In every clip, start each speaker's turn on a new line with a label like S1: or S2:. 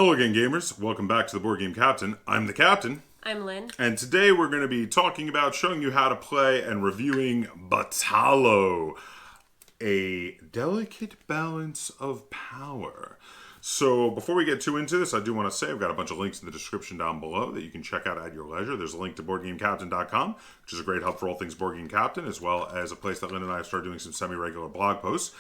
S1: Hello again, gamers. Welcome back to the Board Game Captain. I'm the Captain.
S2: I'm Lynn.
S1: And today we're going to be talking about showing you how to play and reviewing Batalo, a delicate balance of power. So before we get too into this, I do want to say I've got a bunch of links in the description down below that you can check out at your leisure. There's a link to BoardGameCaptain.com, which is a great hub for all things Board Game Captain, as well as a place that Lynn and I have started doing some semi-regular blog posts.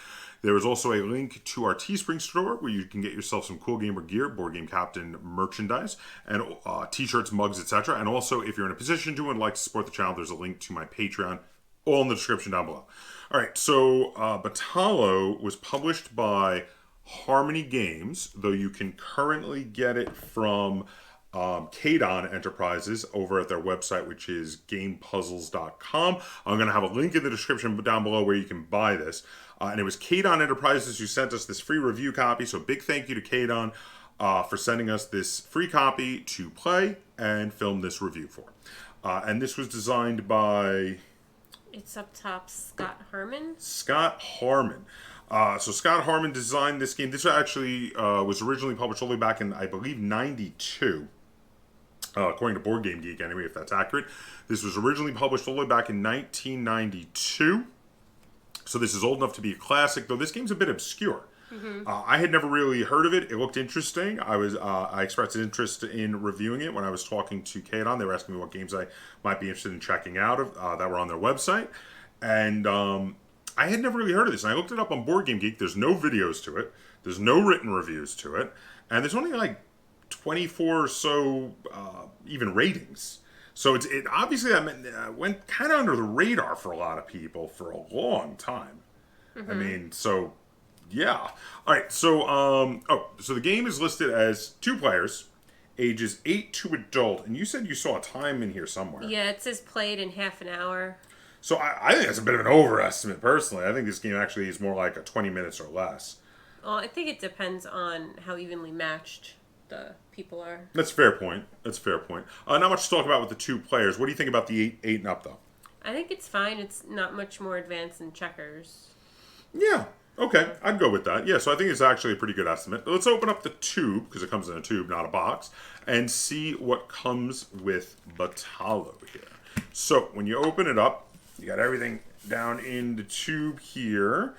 S1: There is also a link to our Teespring store where you can get yourself some cool gamer gear, Board Game Captain merchandise, and t-shirts, mugs, etc. And also, if you're in a position to and like to support the channel, there's a link to my Patreon, all in the description down below. All right, so Batalo was published by Harmony Games, though you can currently get it from Kaptain Enterprises over at their website, which is gamepuzzles.com. I'm going to have a link in the description down below where you can buy this. And it was Kaptain Enterprises who sent us this free review copy, so big thank you to Kaptain for sending us this free copy to play and film this review for. And this was designed by...
S2: It's up top, Scott Harmon.
S1: Scott Harmon. So Scott Harmon designed this game. This actually was originally published all the way back in, I believe, 92. According to Board Game Geek, anyway, if that's accurate. This was originally published all the way back in 1992. So this is old enough to be a classic, though this game's a bit obscure. Mm-hmm. I had never really heard of it. It looked interesting. I expressed an interest in reviewing it when I was talking to Kaptain. They were asking me what games I might be interested in checking out that were on their website. And I had never really heard of this. And I looked it up on Board Game Geek. There's no videos to it. There's no written reviews to it. And there's only like 24 or so even ratings. So it obviously that went kind of under the radar for a lot of people for a long time. Mm-hmm. I mean, so yeah. All right. So so the game is listed as 2 players, ages 8 to adult, and you said you saw a time in here somewhere.
S2: Yeah, it says played in half an hour.
S1: So I think that's a bit of an overestimate, personally. I think this game actually is more like a 20 minutes or less.
S2: Well, I think it depends on how evenly matched the people are.
S1: That's a fair point. That's a fair point. Not much to talk about with the 2 players. What do you think about the 8 and up, though?
S2: I think it's fine. It's not much more advanced than checkers.
S1: Yeah. Okay. I'd go with that. Yeah, so I think it's actually a pretty good estimate. Let's open up the tube, because it comes in a tube, not a box, and see what comes with Batalo here. So, when you open it up, you got everything down in the tube here.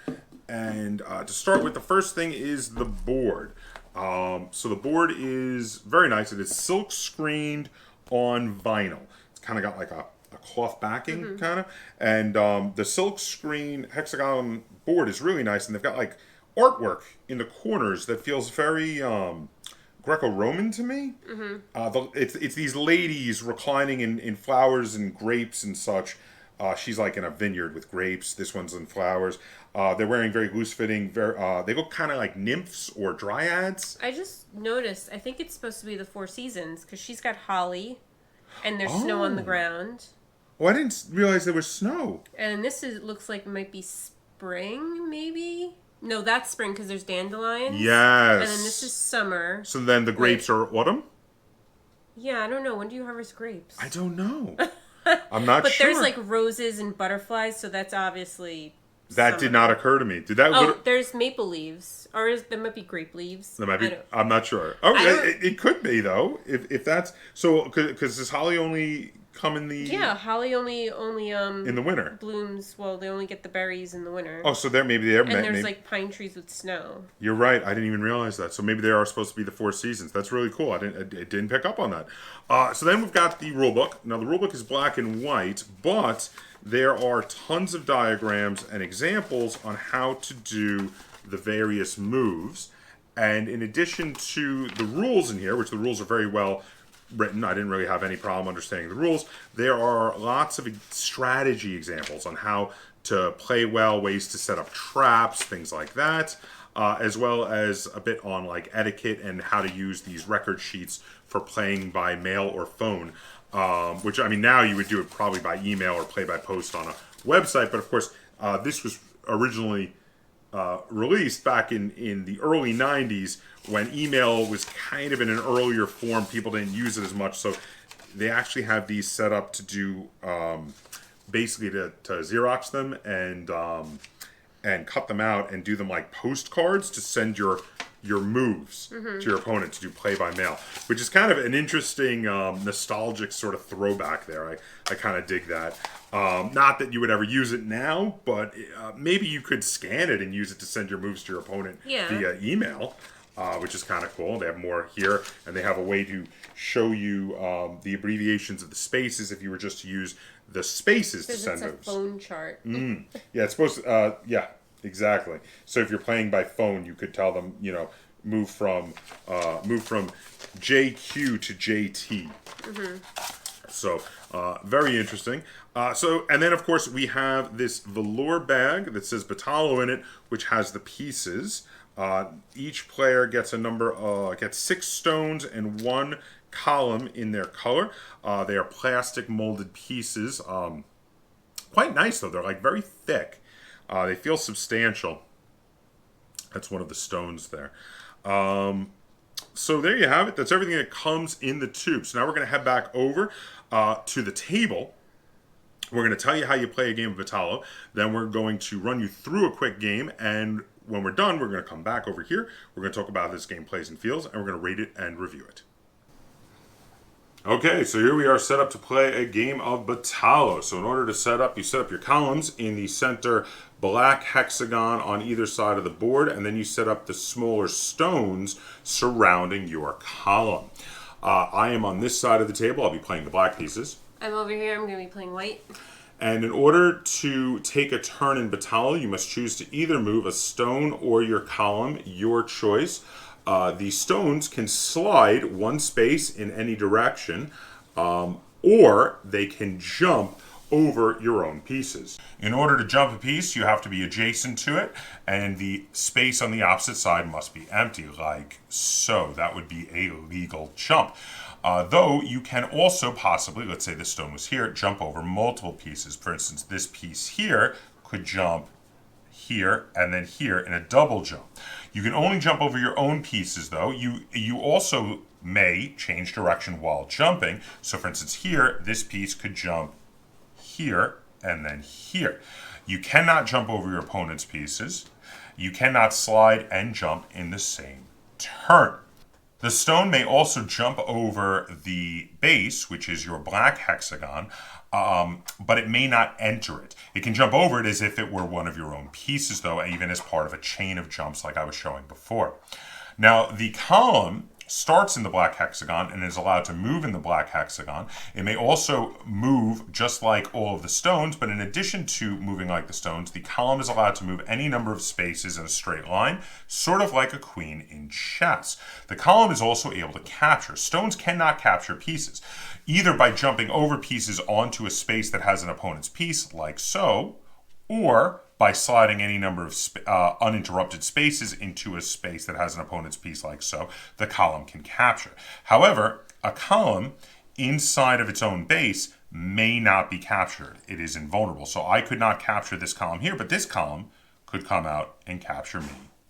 S1: And to start with, the first thing is the board. So the board is very nice. It is silk screened on vinyl. It's kind of got like a cloth backing, kind of. And the silk screen hexagon board is really nice. And they've got like artwork in the corners that feels very Greco-Roman to me. Mm-hmm. It's these ladies reclining in flowers and grapes and such. She's like in a vineyard with grapes. This one's in flowers. They're wearing very loose-fitting. They look kind of like nymphs or dryads.
S2: I just noticed. I think it's supposed to be the 4 seasons because she's got holly, and there's snow on the ground.
S1: Oh, I didn't realize there was snow.
S2: And this looks like it might be spring, maybe. No, that's spring because there's dandelions.
S1: Yes.
S2: And then this is summer.
S1: So then the grapes are autumn.
S2: Yeah, I don't know. When do you harvest grapes?
S1: I don't know. I'm not
S2: but
S1: sure.
S2: But there's like roses and butterflies, so that's obviously
S1: that
S2: summer.
S1: Did not occur to me. Did that?
S2: Oh, there's maple leaves, or there might be grape leaves.
S1: There might be. I'm not sure. Oh, it could be though. If that's so, because does holly only come in the?
S2: Yeah, holly only
S1: in the winter
S2: blooms. Well, they only get the berries in the winter.
S1: Oh, so maybe they're.
S2: And there's like pine trees with snow.
S1: You're right. I didn't even realize that. So maybe they are supposed to be the 4 seasons. That's really cool. I didn't pick up on that. So then we've got the rulebook. Now the rulebook is black and white, but there are tons of diagrams and examples on how to do the various moves. And in addition to the rules in here, which the rules are very well written, I didn't really have any problem understanding the rules. There are lots of strategy examples on how to play well, ways to set up traps, things like that, as well as a bit on like etiquette and how to use these record sheets for playing by mail or phone, which, I mean, now you would do it probably by email or play by post on a website, but of course, this was originally released back in the early 90s when email was kind of in an earlier form. People didn't use it as much, so they actually have these set up to do basically to Xerox them and cut them out and do them like postcards to send your your moves to your opponent to do play by mail, which is kind of an interesting nostalgic sort of throwback there. I kind of dig that. Not that you would ever use it now, but maybe you could scan it and use it to send your moves to your opponent via email, which is kind of cool. They have more here, and they have a way to show you the abbreviations of the spaces if you were just to use the spaces to send moves.
S2: It's a phone chart.
S1: Yeah, it's supposed to, yeah. Exactly. So if you're playing by phone, you could tell them, move from JQ to JT. So very interesting. And then of course we have this velour bag that says Batalo in it, which has the pieces. Each player gets gets 6 stones and 1 column in their color. They are plastic molded pieces. Quite nice though. They're like very thick. They feel substantial. That's one of the stones there. So there you have it. That's everything that comes in the tube. So now we're going to head back over to the table. We're going to tell you how you play a game of Batalo. Then we're going to run you through a quick game. And when we're done, we're going to come back over here. We're going to talk about how this game plays and feels. And we're going to rate it and review it. Okay, so here we are set up to play a game of Batalo. So in order to set up, you set up your columns in the center black hexagon on either side of the board, and then you set up the smaller stones surrounding your column. I am on this side of the table. I'll be playing the black pieces.
S2: I'm over here. I'm going to be playing white.
S1: And in order to take a turn in Batalo, you must choose to either move a stone or your column, your choice. The stones can slide 1 space in any direction, or they can jump over your own pieces. In order to jump a piece, you have to be adjacent to it, and the space on the opposite side must be empty, like so. That would be a legal jump. Though you can also possibly, let's say this stone was here, jump over multiple pieces. For instance, this piece here could jump here and then here in a double jump. You can only jump over your own pieces though. You also may change direction while jumping. So for instance here, this piece could jump here and then here. You cannot jump over your opponent's pieces. You cannot slide and jump in the same turn. The stone may also jump over the base, which is your black hexagon, but it may not enter it. It can jump over it as if it were one of your own pieces, though, even as part of a chain of jumps like I was showing before. Now, the column starts in the black hexagon and is allowed to move in the black hexagon. It may also move just like all of the stones, but in addition to moving like the stones, the column is allowed to move any number of spaces in a straight line, sort of like a queen in chess. The column is also able to capture. Stones cannot capture pieces, either by jumping over pieces onto a space that has an opponent's piece, like so, or by sliding any number of uninterrupted spaces into a space that has an opponent's piece like so, the column can capture. However, a column inside of its own base may not be captured. It is invulnerable. So I could not capture this column here, but this column could come out and capture me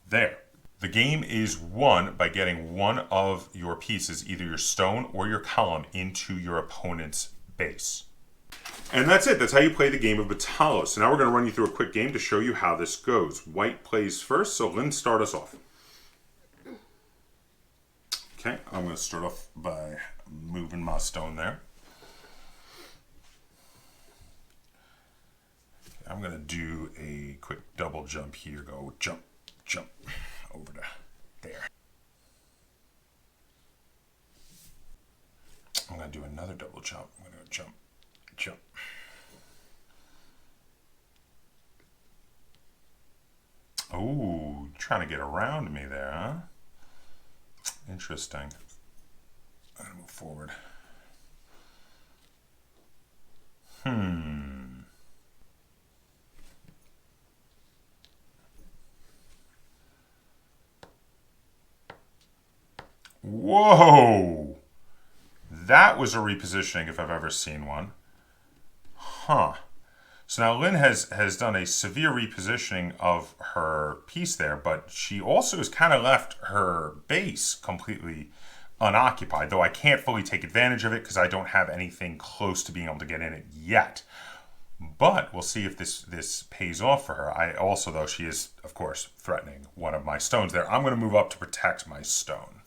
S1: there. The game is won by getting one of your pieces, either your stone or your column, into your opponent's base. And that's it. That's how you play the game of Batalo. So now we're going to run you through a quick game to show you how this goes. White plays first, so Lynn, start us off. Okay, I'm going to start off by moving my stone there. I'm going to do a quick double jump here. Go jump, jump over to there. I'm going to do another double jump. I'm going to jump, jump. Oh, trying to get around me there, huh? Interesting. I'm going to move forward. Whoa! That was a repositioning if I've ever seen one. Huh. So now Lynn has done a severe repositioning of her piece there, but she also has kind of left her base completely unoccupied, though I can't fully take advantage of it because I don't have anything close to being able to get in it yet. But we'll see if this pays off for her. I also, though, she is, of course, threatening one of my stones there. I'm going to move up to protect my stone.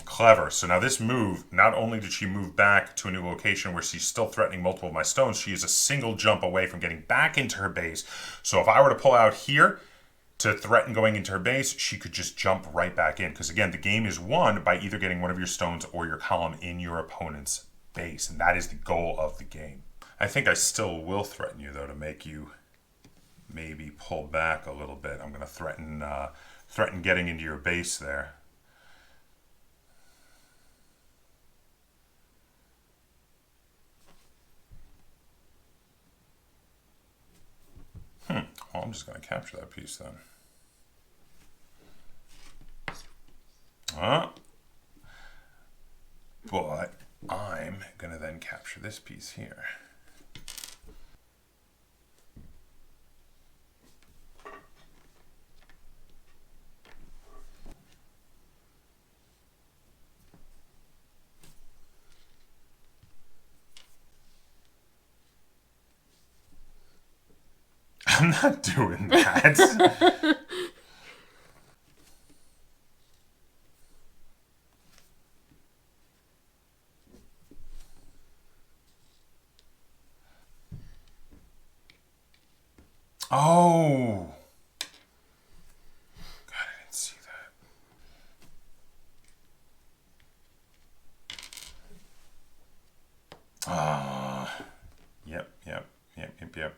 S1: Clever. So now this move, not only did she move back to a new location where she's still threatening multiple of my stones, she is a single jump away from getting back into her base. So if I were to pull out here to threaten going into her base, she could just jump right back in. Because again, the game is won by either getting one of your stones or your column in your opponent's base. And that is the goal of the game. I think I still will threaten you, though, to make you maybe pull back a little bit. I'm going to threaten getting into your base there. Well, I'm just going to capture that piece then. But I'm going to then capture this piece here. I'm not doing that. Oh. God, I didn't see that. Yep.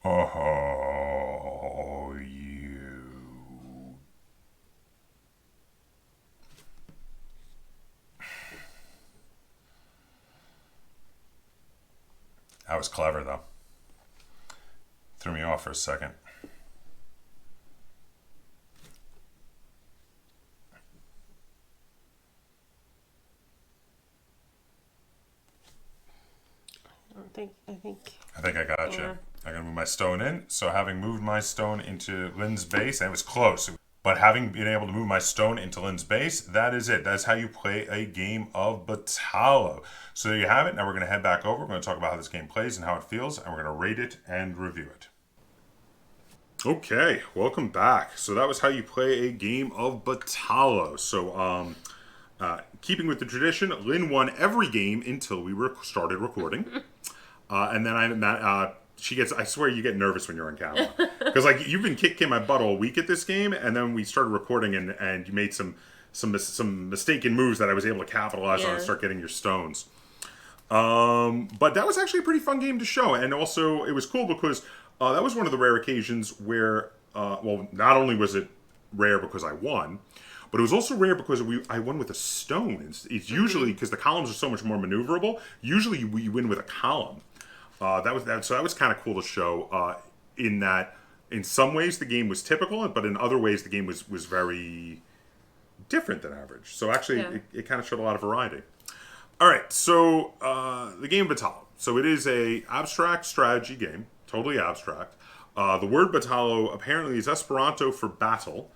S1: Oh, you. That was clever, though. Threw me off for a second. I think I got you. I'm going to move my stone in. So having moved my stone into Lynn's base, and it was close. But having been able to move my stone into Lynn's base, that is it. That's how you play a game of Batalo. So there you have it. Now we're going to head back over. We're going to talk about how this game plays and how it feels, and we're going to rate it and review it. Okay, welcome back. So that was how you play a game of Batalo. So, keeping with the tradition, Lynn won every game until we started recording. And then she gets, I swear you get nervous when you're on camera. Because like you've been kicking my butt all week at this game, and then we started recording and you made some mistaken moves that I was able to capitalize on and start getting your stones. But that was actually a pretty fun game to show. And also it was cool because that was one of the rare occasions where, well, not only was it rare because I won, but it was also rare because I won with a stone. It's usually, because the columns are so much more maneuverable, usually you win with a column. So that was kind of cool to show in that in some ways the game was typical, but in other ways the game was very different than average. So actually it kind of showed a lot of variety. All right, so the game Batalo. So it is a abstract strategy game, totally abstract. The word Batalo apparently is Esperanto for battle.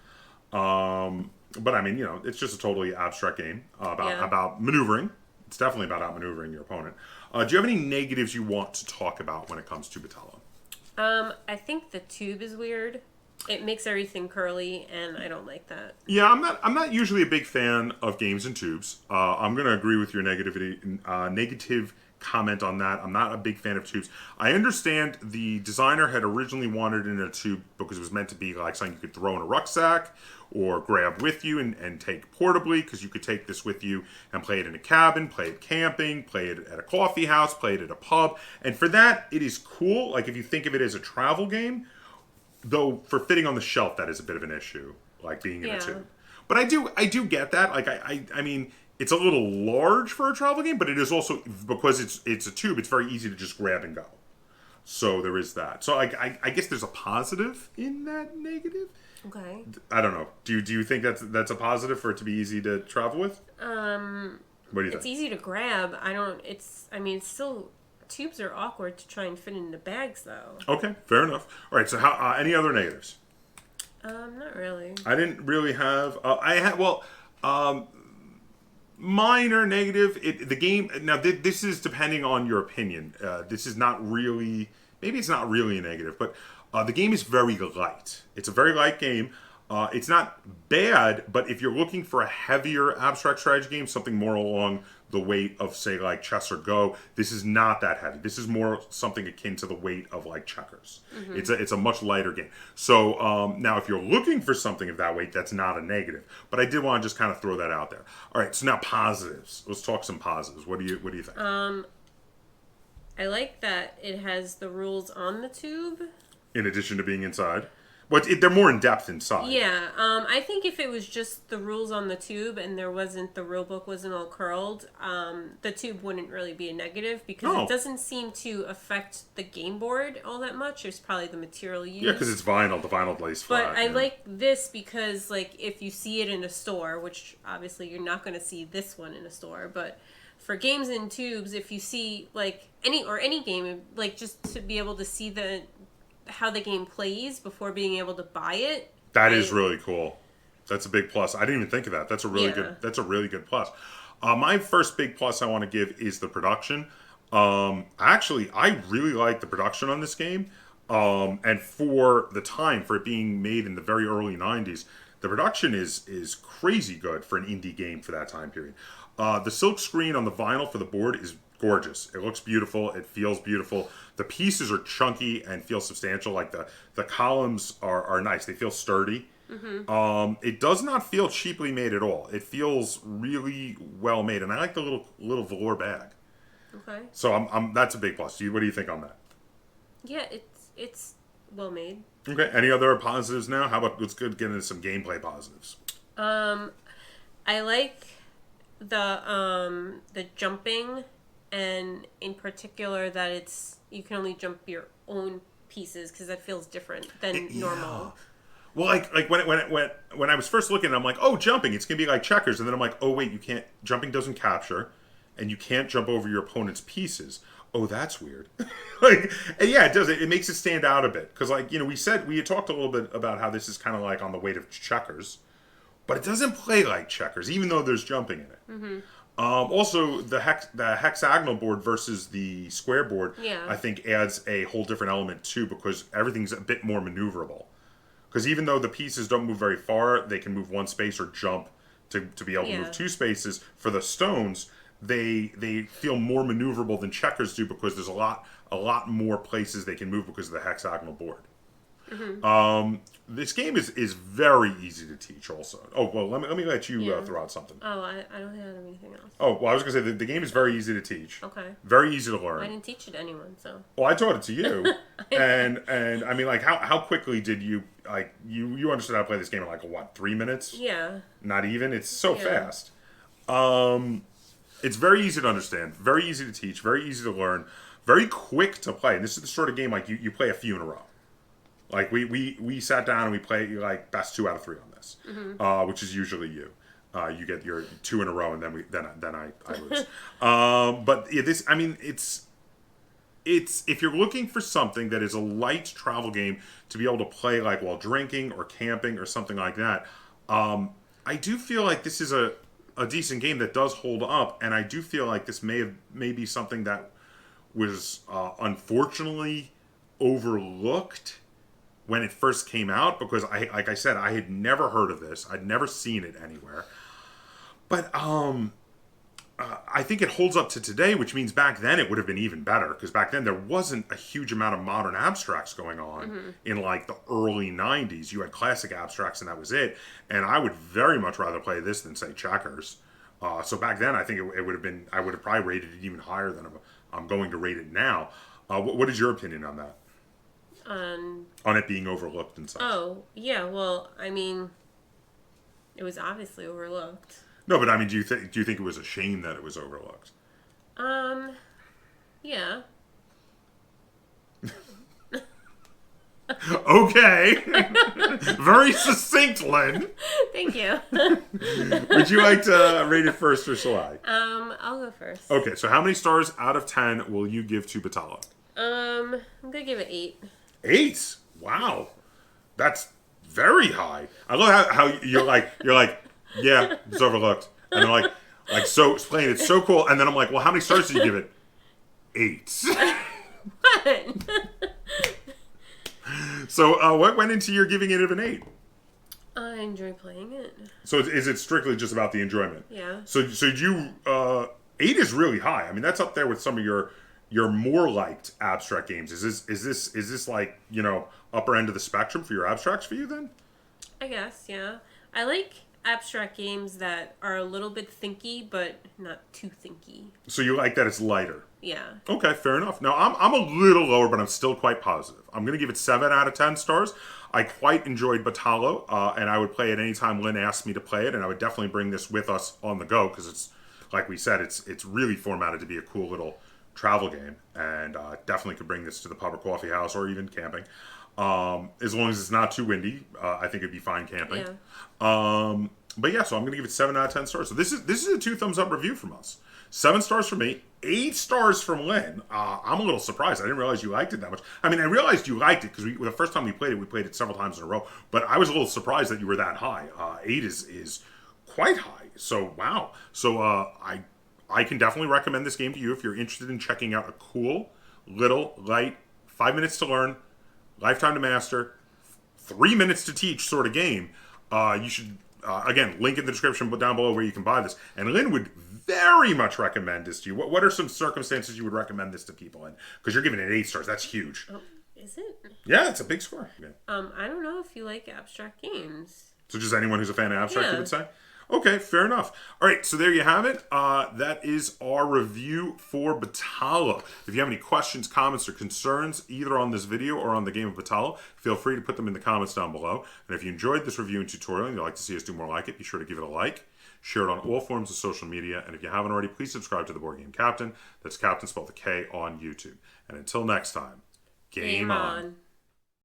S1: But I mean, you know, it's just a totally abstract game about maneuvering. It's definitely about outmaneuvering your opponent. Do you have any negatives you want to talk about when it comes to Batalo?
S2: I think the tube is weird. It makes everything curly, and I don't like that.
S1: Yeah, I'm not usually a big fan of games in tubes. I'm going to agree with your negative comment on that. I'm not a big fan of tubes. I understand the designer had originally wanted it in a tube because it was meant to be like something you could throw in a rucksack or grab with you and take portably, because you could take this with you and play it in a cabin, play it camping, play it at a coffee house, play it at a pub. And for that, it is cool. Like if you think of it as a travel game, though for fitting on the shelf, that is a bit of an issue, like being in a tube. But I do get that. Like I mean, it's a little large for a travel game, but it is also, because it's a tube, it's very easy to just grab and go. So there is that. So I guess there's a positive in that negative.
S2: Okay.
S1: I don't know. Do you think that's a positive for it to be easy to travel with? What do you think?
S2: It's easy to grab. I mean, it's still, tubes are awkward to try and fit into bags, though.
S1: Okay, fair enough. All right. So how any other negatives?
S2: Not really.
S1: I didn't really have. I had minor negative. The game now. This is depending on your opinion. This is not really. Maybe it's not really a negative, but the game is very light. It's a very light game. It's not bad, but if you're looking for a heavier abstract strategy game, something more along the weight of, say, like chess or Go, this is not that heavy. This is more something akin to the weight of like checkers. Mm-hmm. It's a much lighter game. So now, if you're looking for something of that weight, that's not a negative. But I did want to just kind of throw that out there. All right, so now positives. Let's talk some positives. What do you think?
S2: I like that it has the rules on the tube.
S1: In addition to being inside. But they're more in depth inside.
S2: Yeah, I think if it was just the rules on the tube and the rule book wasn't all curled, the tube wouldn't really be a negative because it doesn't seem to affect the game board all that much. It's probably the material used.
S1: Yeah, because it's vinyl. The vinyl lays flat.
S2: But I like this because, like, if you see it in a store, which obviously you're not going to see this one in a store, but for games in tubes, if you see like any game, like just to be able to see how the game plays before being able to buy it.
S1: That is really cool. That's a big plus. I didn't even think of that. That's a really good. That's a really good plus. My first big plus I want to give is the production. Actually, I really like the production on this game, and for the time, for it being made in the very early '90s, the production is crazy good for an indie game for that time period. The silk screen on the vinyl for the board is gorgeous. It looks beautiful. It feels beautiful. The pieces are chunky and feel substantial. Like the columns are nice. They feel sturdy. Mm-hmm. It does not feel cheaply made at all. It feels really well made, and I like the little velour bag.
S2: Okay.
S1: So that's a big plus. What do you think on that?
S2: Yeah, it's well made.
S1: Okay. Any other positives now? How about let's get into some gameplay positives.
S2: I like the jumping. And in particular, that you can only jump your own pieces because that feels different than normal.
S1: Well, like when I was first looking, I'm like, oh, jumping, it's gonna be like checkers, and then I'm like, oh wait, you can't. Jumping doesn't capture, and you can't jump over your opponent's pieces. Oh, that's weird. And yeah, it does. It makes it stand out a bit because, like, we had talked a little bit about how this is kind of like on the weight of checkers, but it doesn't play like checkers, even though there's jumping in it. Mm-hmm. Also, the hexagonal board versus the square board, I think, adds a whole different element too because everything's a bit more maneuverable. Because even though the pieces don't move very far, they can move one space or jump to be able to move two spaces. For the stones, they feel more maneuverable than checkers do because there's a lot more places they can move because of the hexagonal board. Mm-hmm. This game is very easy to teach also. Oh, well, let me let you throw out something.
S2: Oh, I don't have anything else.
S1: Oh, well, I was going to say the game is very easy to teach.
S2: Okay.
S1: Very easy to learn.
S2: I didn't teach it to anyone, so.
S1: Well, I taught it to you. and I mean, like, how quickly did you, like, you understood how to play this game in, like, what, 3 minutes?
S2: Yeah.
S1: Not even? It's so fast. It's very easy to understand, very easy to teach, very easy to learn, very quick to play. And this is the sort of game, like, you play a few in a row. Like, we sat down and we played, like, best 2 out of 3 on this, which is usually you. You get your 2 in a row, and then I lose. But yeah, this, I mean, it's if you're looking for something that is a light travel game to be able to play, like, while drinking or camping or something like that, I do feel like this is a decent game that does hold up, and I do feel like this may be something that was unfortunately overlooked when it first came out, because like I said, I had never heard of this. I'd never seen it anywhere. But I think it holds up to today, which means back then it would have been even better, because back then there wasn't a huge amount of modern abstracts going on in, like, the early 90s. You had classic abstracts and that was it. And I would very much rather play this than, say, checkers. So back then I think it would have been, I would have probably rated it even higher than I'm going to rate it now. What is your opinion on that? On it being overlooked and such.
S2: Oh, yeah, well, I mean, it was obviously overlooked.
S1: No, but I mean, do you think it was a shame that it was overlooked?
S2: Yeah.
S1: Okay. Very succinct, Lynn.
S2: Thank you.
S1: Would you like to rate it first, or shall I?
S2: I'll go first.
S1: Okay, so how many stars out of 10 will you give to Batalo?
S2: I'm gonna give it 8.
S1: 8? Wow. That's very high. I love how you're like, yeah, it's overlooked. And I'm like so playing it so cool. And then I'm like, well, how many stars did you give it? 8.
S2: What?
S1: So what went into your giving it an 8?
S2: I enjoy playing it.
S1: So is it strictly just about the enjoyment?
S2: Yeah.
S1: So you 8 is really high. I mean, that's up there with some of your more liked abstract games. Is this like, upper end of the spectrum for your abstracts for you then?
S2: I guess, yeah. I like abstract games that are a little bit thinky, but not too thinky.
S1: So you like that it's lighter?
S2: Yeah.
S1: Okay, fair enough. Now, I'm a little lower, but I'm still quite positive. I'm going to give it 7 out of 10 stars. I quite enjoyed Batalo, and I would play it anytime Lynn asked me to play it, and I would definitely bring this with us on the go, because it's, like we said, it's really formatted to be a cool little travel game, and definitely could bring this to the pub or coffee house, or even camping. As long as it's not too windy, I think it'd be fine camping.
S2: Yeah.
S1: But yeah, so I'm going to give it 7 out of 10 stars. So this is a 2 thumbs up review from us. 7 stars from me, 8 stars from Lynn. I'm a little surprised. I didn't realize you liked it that much. I mean, I realized you liked it because the first time we played it several times in a row. But I was a little surprised that you were that high. 8 is quite high. So wow. So I can definitely recommend this game to you if you're interested in checking out a cool, little, light, 5 minutes to learn, lifetime to master, 3 minutes to teach sort of game. You should. Again, link in the description down below where you can buy this. And Lynn would very much recommend this to you. What are some circumstances you would recommend this to people in? Because you're giving it 8 stars. That's huge.
S2: Oh, is it?
S1: Yeah, it's a big score. Yeah.
S2: I don't know if you like abstract games.
S1: So just anyone who's a fan of abstract,
S2: Yeah.
S1: you would say? Okay, fair enough. All right, so there you have it. That is our review for Batalo. If you have any questions, comments, or concerns, either on this video or on the game of Batalo, feel free to put them in the comments down below. And if you enjoyed this review and tutorial and you'd like to see us do more like it, be sure to give it a like, share it on all forms of social media, and if you haven't already, please subscribe to the Board Game Captain. That's Captain spelled with a K on YouTube. And until next time, game on.